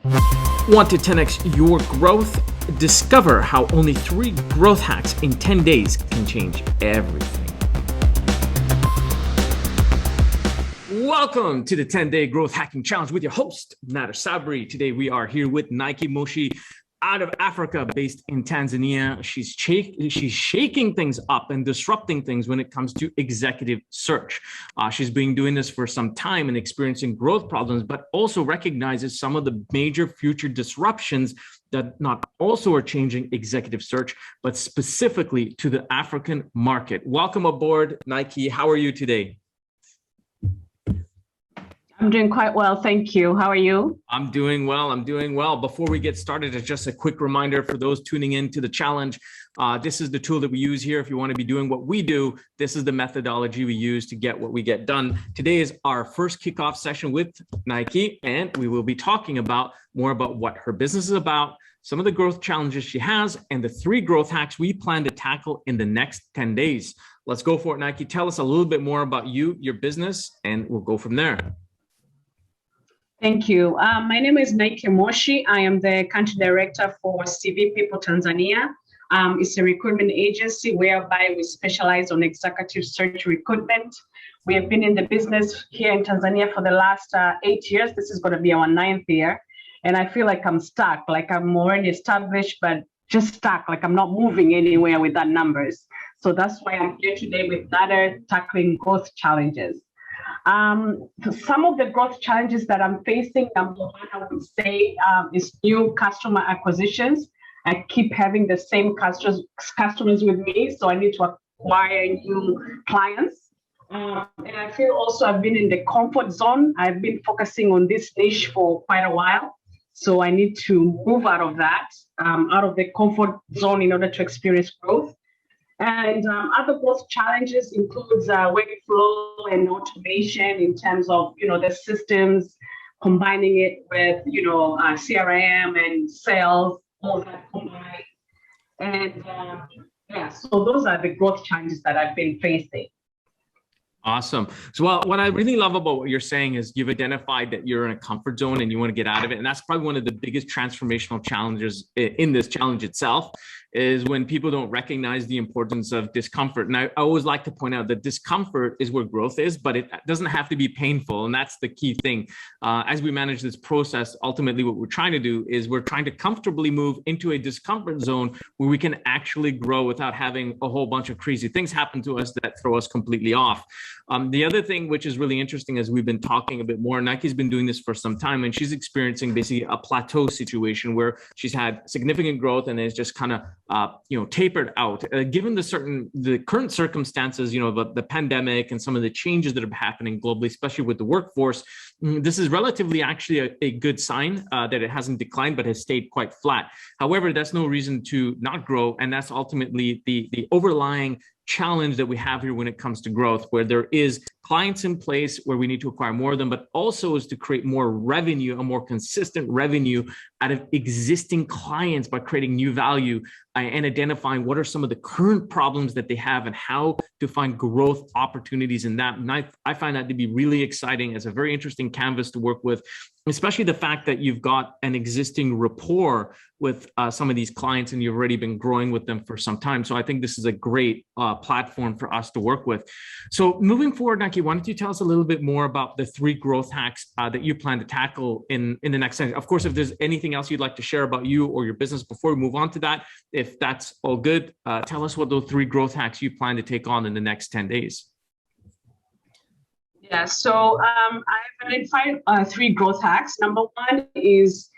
Want to 10x your growth? Discover how only 3 growth hacks in 10 days can change everything. Welcome to the 10-Day Growth Hacking Challenge with your host, Nader Sabri. Today we are here with Naike Moshi out of Africa, based in Tanzania. She's shaking things up and disrupting things when it comes to executive search. She's been doing this for some time and experiencing growth problems, but also recognizes some of the major future disruptions that not also are changing executive search, but specifically to the African market. Welcome aboard, Naike. How are you today? I'm doing quite well, thank you. How are you? I'm doing well. Before we get started, it's just a quick reminder for those tuning in to the challenge. This is the tool that we use here. If you want to be doing what we do, this is the methodology we use to get what we get done. Today is our first kickoff session with Naike, and we will be talking more about what her business is about, some of the growth challenges she has, and the 3 growth hacks we plan to tackle in the next 10 days. Let's go for it, Naike. Tell us a little bit more about you, your business, and we'll go from there. Thank you. My name is Naike Moshi. I am the country director for cvpeople Tanzania. It's a recruitment agency whereby we specialize on executive search recruitment. We have been in the business here in Tanzania for the last 8 years. This is going to be our 9th year. And I feel like I'm stuck, like I'm already established, but just stuck, like I'm not moving anywhere with that numbers. So that's why I'm here today with Nader, tackling growth challenges. Some of the growth challenges that I'm facing, number one, I would say, is new customer acquisitions. I keep having the same customers with me, so I need to acquire new clients. And I feel also I've been in the comfort zone. I've been focusing on this niche for quite a while. So I need to move out of that, out of the comfort zone in order to experience growth. And other growth challenges includes workflow and automation in terms of, the systems, combining it with, CRM and sales, all that combined. And so those are the growth challenges that I've been facing. Awesome. So what I really love about what you're saying is you've identified that you're in a comfort zone and you want to get out of it. And that's probably one of the biggest transformational challenges in this challenge itself, is when people don't recognize the importance of discomfort. And I always like to point out that discomfort is where growth is, but it doesn't have to be painful. And that's the key thing. As we manage this process, ultimately what we're trying to do is we're trying to comfortably move into a discomfort zone where we can actually grow without having a whole bunch of crazy things happen to us that throw us completely off. The other thing which is really interesting, as we've been talking a bit more, Naike's been doing this for some time, and she's experiencing basically a plateau situation where she's had significant growth and it's just kind of tapered out. Given the current circumstances, the pandemic and some of the changes that are happening globally, especially with the workforce, this is relatively actually a good sign that it hasn't declined but has stayed quite flat. However, that's no reason to not grow, and that's ultimately the overlying challenge that we have here when it comes to growth, where there is clients in place where we need to acquire more of them, but also is to create more revenue, a more consistent revenue out of existing clients by creating new value and identifying what are some of the current problems that they have and how to find growth opportunities in that. And I find that to be really exciting. It's a very interesting canvas to work with, especially the fact that you've got an existing rapport with some of these clients and you've already been growing with them for some time. So I think this is a great platform for us to work with. So moving forward, Naike, why don't you tell us a little bit more about the 3 growth hacks that you plan to tackle in the next session? Of course, if there's anything else you'd like to share about you or your business before we move on to that, if that's all good, tell us what those 3 growth hacks you plan to take on in the next 10 days. Yeah, so I've identified 3 growth hacks. Number one is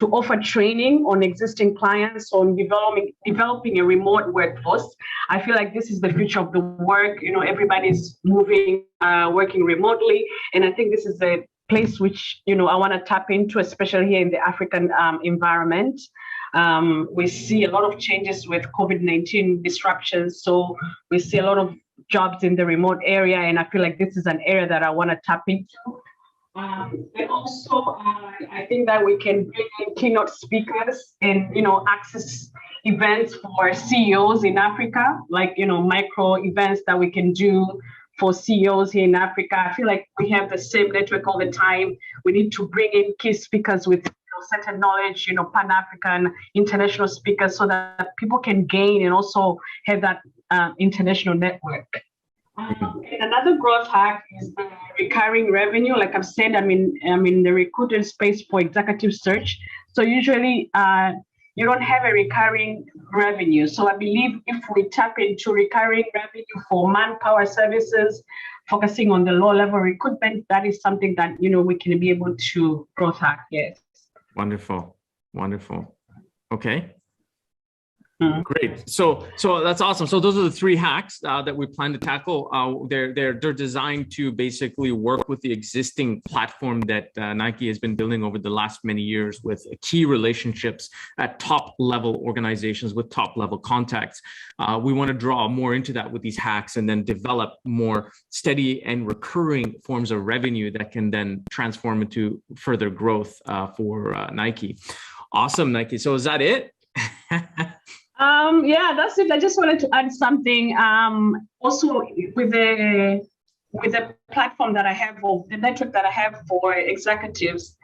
to offer training on existing clients on developing a remote workforce. I feel like this is the future of the work. Everybody's moving, working remotely. And I think this is a place which, I want to tap into, especially here in the African environment. We see a lot of changes with COVID-19 disruptions. So we see a lot of jobs in the remote area. And I feel like this is an area that I want to tap into. And also, I think that we can bring in keynote speakers and, access events for CEOs in Africa, like, micro events that we can do for CEOs here in Africa. I feel like we have the same network all the time. We need to bring in key speakers with certain knowledge, Pan-African, international speakers, so that people can gain and also have that international network. And another growth hack is the recurring revenue. Like I've said, I'm in the recruitment space for executive search. So usually you don't have a recurring revenue. So I believe if we tap into recurring revenue for manpower services, focusing on the low-level recruitment, that is something that we can be able to growth hack. Yes. Wonderful. Okay. Great. So that's awesome. So those are the 3 hacks that we plan to tackle. They're designed to basically work with the existing platform that Nike has been building over the last many years with key relationships at top level organizations with top level contacts. We want to draw more into that with these hacks and then develop more steady and recurring forms of revenue that can then transform into further growth for Nike. Awesome, Nike. So is that it? Yeah, that's it. I just wanted to add something. Also, with the platform that I have, or the network that I have for executives,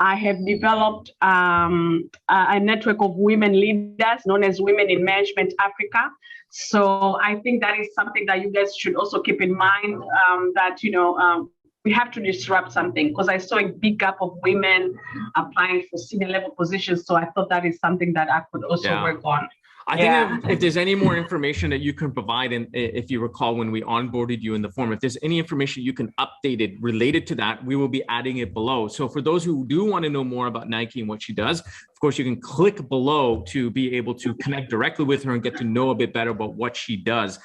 I have developed a network of women leaders known as Women in Management Africa. So I think that is something that you guys should also keep in mind, that we have to disrupt something, because I saw a big gap of women applying for senior level positions. So I thought that is something that I could also work on. I think if there's any more information that you can provide, and if you recall when we onboarded you in the form, if there's any information you can update it related to that, we will be adding it below. So for those who do want to know more about Nike and what she does, of course, you can click below to be able to connect directly with her and get to know a bit better about what she does.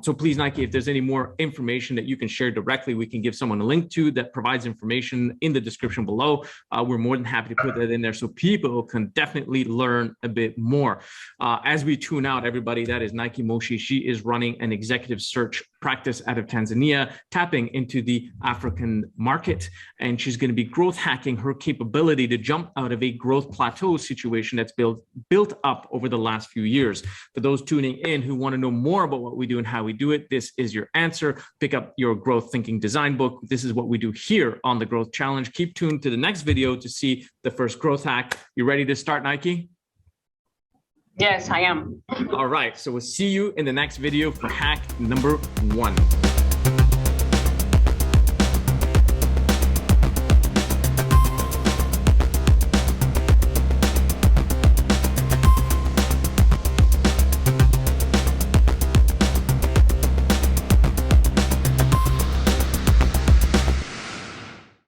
So please, Nike, if there's any more information that you can share directly, we can give someone a link to that provides information in the description below. We're more than happy to put that in there so people can definitely learn a bit more. As we tune out, everybody, that is Naike Moshi. She is running an executive search practice out of Tanzania, tapping into the African market. And she's going to be growth hacking her capability to jump out of a growth plateau situation that's built up over the last few years. For those tuning in who want to know more about what we do and how we do it, this is your answer. Pick up your growth thinking design book. This is what we do here on the Growth Challenge. Keep tuned to the next video to see the first growth hack. You ready to start, Nike? Yes, I am. All right. So we'll see you in the next video for hack number 1.